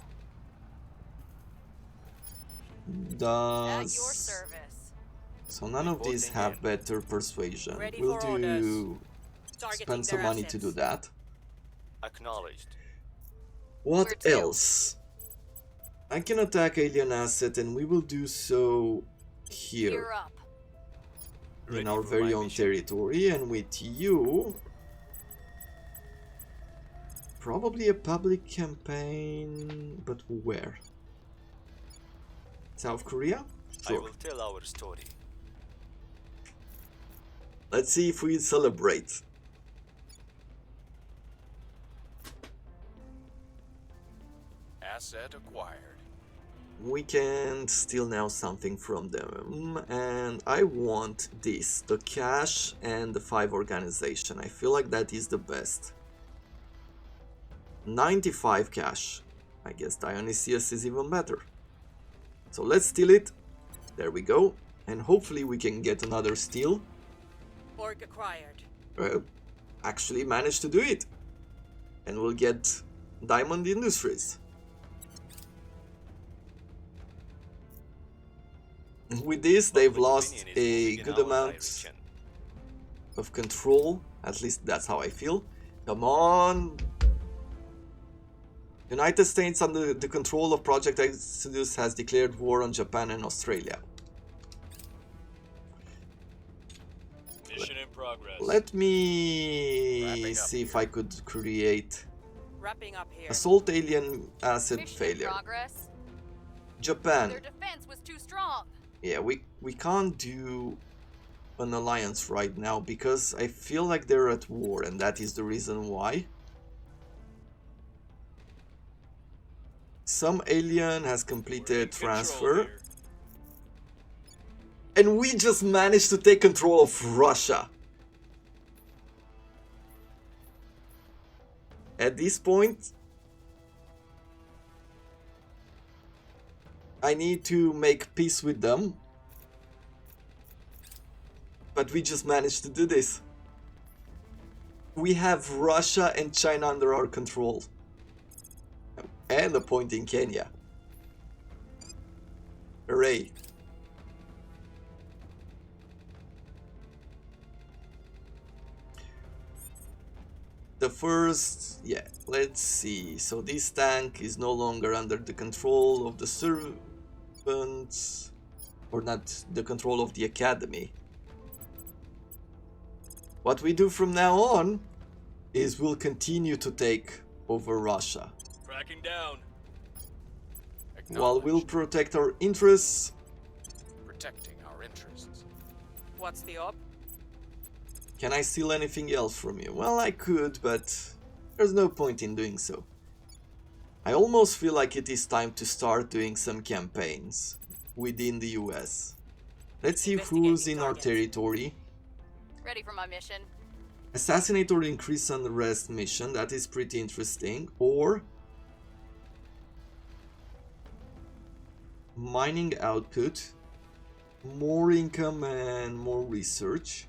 [SPEAKER 4] At
[SPEAKER 1] Does...
[SPEAKER 4] your service.
[SPEAKER 1] So none of these
[SPEAKER 2] Reporting
[SPEAKER 1] have
[SPEAKER 2] in.
[SPEAKER 1] better persuasion.
[SPEAKER 3] Ready
[SPEAKER 1] We'll
[SPEAKER 3] for orders.
[SPEAKER 1] do...
[SPEAKER 3] Targeting
[SPEAKER 1] Spend some
[SPEAKER 3] their
[SPEAKER 1] money to do
[SPEAKER 3] assets.
[SPEAKER 1] that.
[SPEAKER 2] Acknowledged.
[SPEAKER 1] What
[SPEAKER 4] Where to?
[SPEAKER 1] else? I can attack alien asset and we will do so here.
[SPEAKER 4] Gear up.
[SPEAKER 1] in
[SPEAKER 2] Ready
[SPEAKER 1] our
[SPEAKER 2] for
[SPEAKER 1] very
[SPEAKER 2] my
[SPEAKER 1] own
[SPEAKER 2] mission.
[SPEAKER 1] territory, and with you, probably a public campaign, but where? South Korea?
[SPEAKER 2] I
[SPEAKER 1] Sure.
[SPEAKER 2] will tell our story.
[SPEAKER 1] Let's see if we celebrate.
[SPEAKER 5] Asset acquired.
[SPEAKER 1] We can steal now something from them, and I want this, the cash and the 5 organization. I feel like that is the best. 95 cash. I guess Dionysius is even better. So let's steal it. There we go. And hopefully we can get another steal.
[SPEAKER 3] Org acquired.
[SPEAKER 1] Actually managed to do it. And we'll get Diamond Industries. With this, they've
[SPEAKER 2] Public
[SPEAKER 1] lost
[SPEAKER 2] opinion is
[SPEAKER 1] a
[SPEAKER 2] moving in
[SPEAKER 1] good
[SPEAKER 2] our
[SPEAKER 1] amount
[SPEAKER 2] direction.
[SPEAKER 1] of control. At least that's how I feel. Come on! United States, under the control of Project Exodus, has declared war on Japan and Australia.
[SPEAKER 2] Mission in progress.
[SPEAKER 1] Let me
[SPEAKER 5] Wrapping up
[SPEAKER 1] see if
[SPEAKER 5] here.
[SPEAKER 1] I could create
[SPEAKER 3] Wrapping up here.
[SPEAKER 1] assault alien asset
[SPEAKER 4] Mission in
[SPEAKER 1] failure.
[SPEAKER 4] progress.
[SPEAKER 1] Japan.
[SPEAKER 4] Their defense was too strong.
[SPEAKER 1] Yeah, we can't do an alliance right now because I feel like they're at war, and that is the reason why. Some alien has completed
[SPEAKER 2] Control
[SPEAKER 1] transfer,
[SPEAKER 2] here.
[SPEAKER 1] and we just managed to take control of Russia. At this point, I need to make peace with them. But we just managed to do this. We have Russia and China under our control. And a point in Kenya. Hooray. The first, yeah, let's see. So this tank is no longer under the control of the servants, or not the control of the academy. What we do from now on is we'll continue to take over Russia,
[SPEAKER 2] Tracking down.
[SPEAKER 1] while we'll
[SPEAKER 5] Acknowledged.
[SPEAKER 1] protect our interests.
[SPEAKER 5] Protecting our interests.
[SPEAKER 3] What's the op?
[SPEAKER 1] Can I steal anything else from you? Well, I could, but there's no point in doing so. I almost feel like it is time to start doing some campaigns within the US. Let's see who's in our territory.
[SPEAKER 4] Ready for my mission.
[SPEAKER 1] Assassinate or increase unrest mission, that is pretty interesting. Or mining output, more income and more research.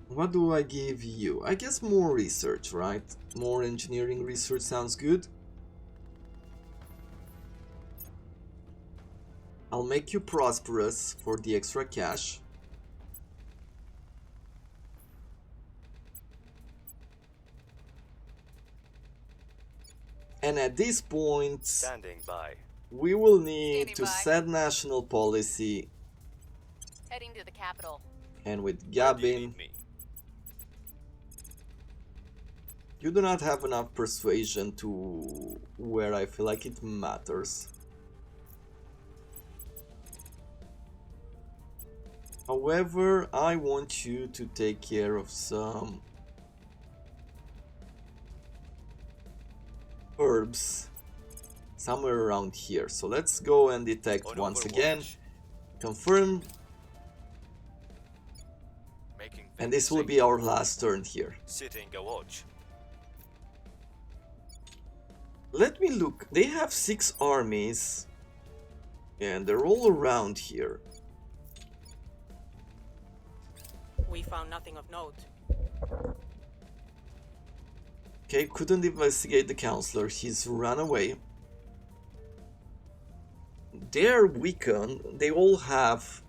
[SPEAKER 1] What do I give you? I guess more research, right? More engineering research sounds good. I'll make you prosperous for the extra cash. And at this point,
[SPEAKER 2] Standing by.
[SPEAKER 1] we will need
[SPEAKER 4] Standing
[SPEAKER 1] to
[SPEAKER 4] by.
[SPEAKER 1] set national policy,
[SPEAKER 4] Heading to the capital.
[SPEAKER 1] and with
[SPEAKER 2] Where do you
[SPEAKER 1] Gabin,
[SPEAKER 2] need me?
[SPEAKER 1] you do not have enough persuasion to where I feel like it matters. However, I want you to take care of some herbs somewhere around here. So let's go and detect
[SPEAKER 2] On
[SPEAKER 1] once
[SPEAKER 2] Overwatch.
[SPEAKER 1] again, confirm,
[SPEAKER 5] Making
[SPEAKER 1] and
[SPEAKER 5] things
[SPEAKER 1] this will
[SPEAKER 5] safe.
[SPEAKER 1] be our last turn here.
[SPEAKER 2] Sitting a watch.
[SPEAKER 1] Let me look. They have 6 armies, and they're all around here.
[SPEAKER 3] We found nothing of note.
[SPEAKER 1] Okay, couldn't investigate the counselor. He's run away. They're weakened. They all have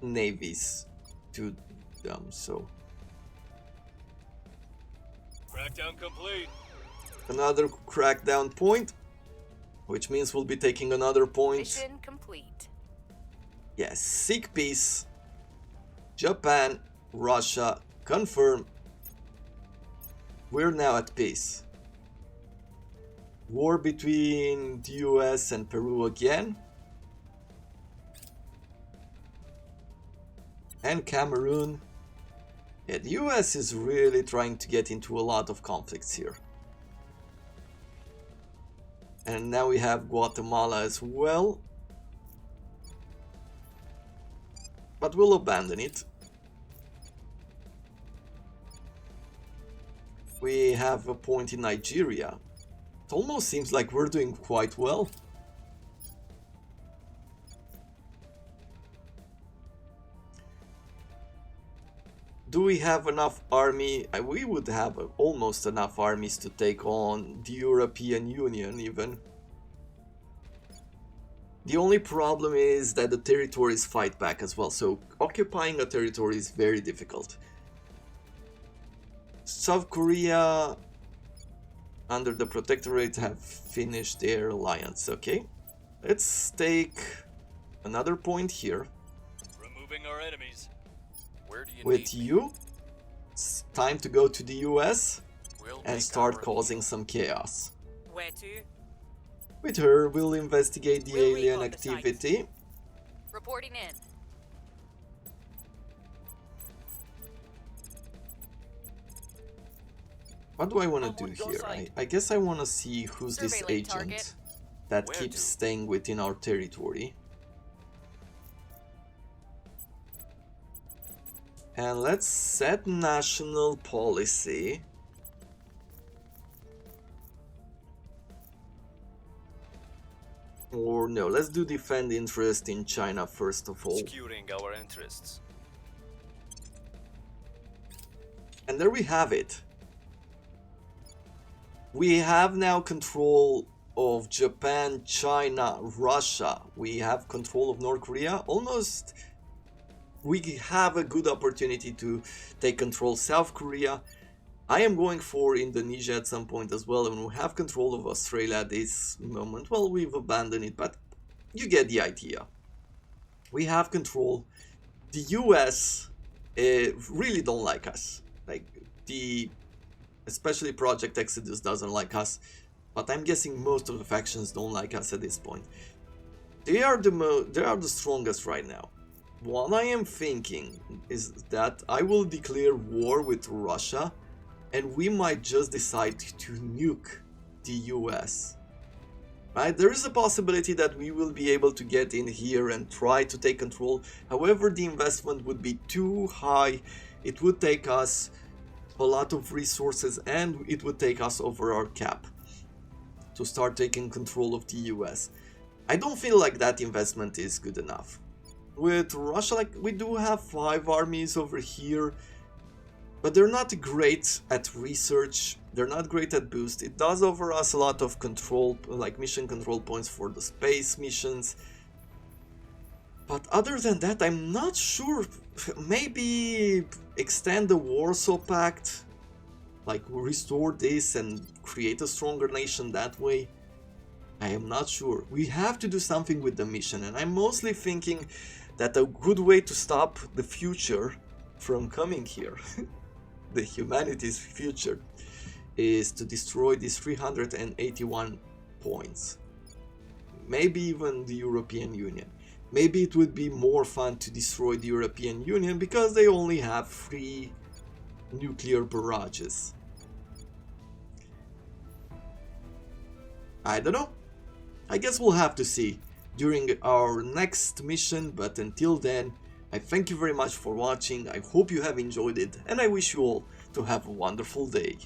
[SPEAKER 1] navies to them, so
[SPEAKER 2] Crackdown complete.
[SPEAKER 1] Another crackdown point, which means we'll be taking another point.
[SPEAKER 4] Mission complete.
[SPEAKER 1] Yes, seek peace. Japan, Russia, confirm. We're now at peace. War between the US and Peru again. And Cameroon. Yeah, the US is really trying to get into a lot of conflicts here. And now we have Guatemala as well. But we'll abandon it. We have a point in Nigeria. It almost seems like we're doing quite well. Do we have enough army? We would have almost enough armies to take on the European Union even. The only problem is that the territories fight back as well, so occupying a territory is very difficult. South Korea, under the Protectorate, have finished their alliance. Okay, let's take another point here.
[SPEAKER 2] Removing our enemies.
[SPEAKER 5] Where do you
[SPEAKER 1] With
[SPEAKER 5] need me?
[SPEAKER 1] you, it's time to go to the US
[SPEAKER 5] We'll
[SPEAKER 1] and
[SPEAKER 5] make
[SPEAKER 1] start
[SPEAKER 5] our
[SPEAKER 1] causing some chaos.
[SPEAKER 3] Where to?
[SPEAKER 1] With her, we'll investigate the
[SPEAKER 3] We'll
[SPEAKER 1] alien
[SPEAKER 3] recon the site.
[SPEAKER 1] activity.
[SPEAKER 4] Reporting in.
[SPEAKER 1] What do I want
[SPEAKER 3] I'm
[SPEAKER 1] to do
[SPEAKER 3] on your
[SPEAKER 1] here?
[SPEAKER 3] side.
[SPEAKER 1] I guess I want to see who's this
[SPEAKER 4] Surveillance
[SPEAKER 1] agent
[SPEAKER 4] target.
[SPEAKER 1] that
[SPEAKER 5] Where
[SPEAKER 1] keeps
[SPEAKER 5] to?
[SPEAKER 1] staying within our territory. And let's set national policy. Or no, let's do defend interest in China first of all.
[SPEAKER 2] Securing our interests.
[SPEAKER 1] And there we have it. We have now control of Japan, China, Russia. We have control of North Korea. Almost we have a good opportunity to take control of South Korea. I am going for Indonesia at some point as well, and we have control of Australia at this moment. Well, we've abandoned it, but you get the idea. We have control. The US really don't like us. Like especially Project Exodus doesn't like us, but I'm guessing most of the factions don't like us at this point. They are the strongest right now. What I am thinking is that I will declare war with Russia, and we might just decide to nuke the US. Right? There is a possibility that we will be able to get in here and try to take control. However, the investment would be too high. It would take us a lot of resources, and it would take us over our cap to start taking control of the US. I don't feel like that investment is good enough. With Russia, like, we do have 5 armies over here, but they're not great at research, they're not great at boost. It does offer us a lot of control, like mission control points for the space missions. But other than that, I'm not sure. Maybe extend the Warsaw Pact, like restore this and create a stronger nation that way. I am not sure. We have to do something with the mission, and I'm mostly thinking that a good way to stop the future from coming here, the humanity's future, is to destroy these 381 points. Maybe even the European Union. Maybe it would be more fun to destroy the European Union because they only have 3 nuclear barrages. I don't know. I guess we'll have to see during our next mission, but until then, I thank you very much for watching. I hope you have enjoyed it, and I wish you all to have a wonderful day.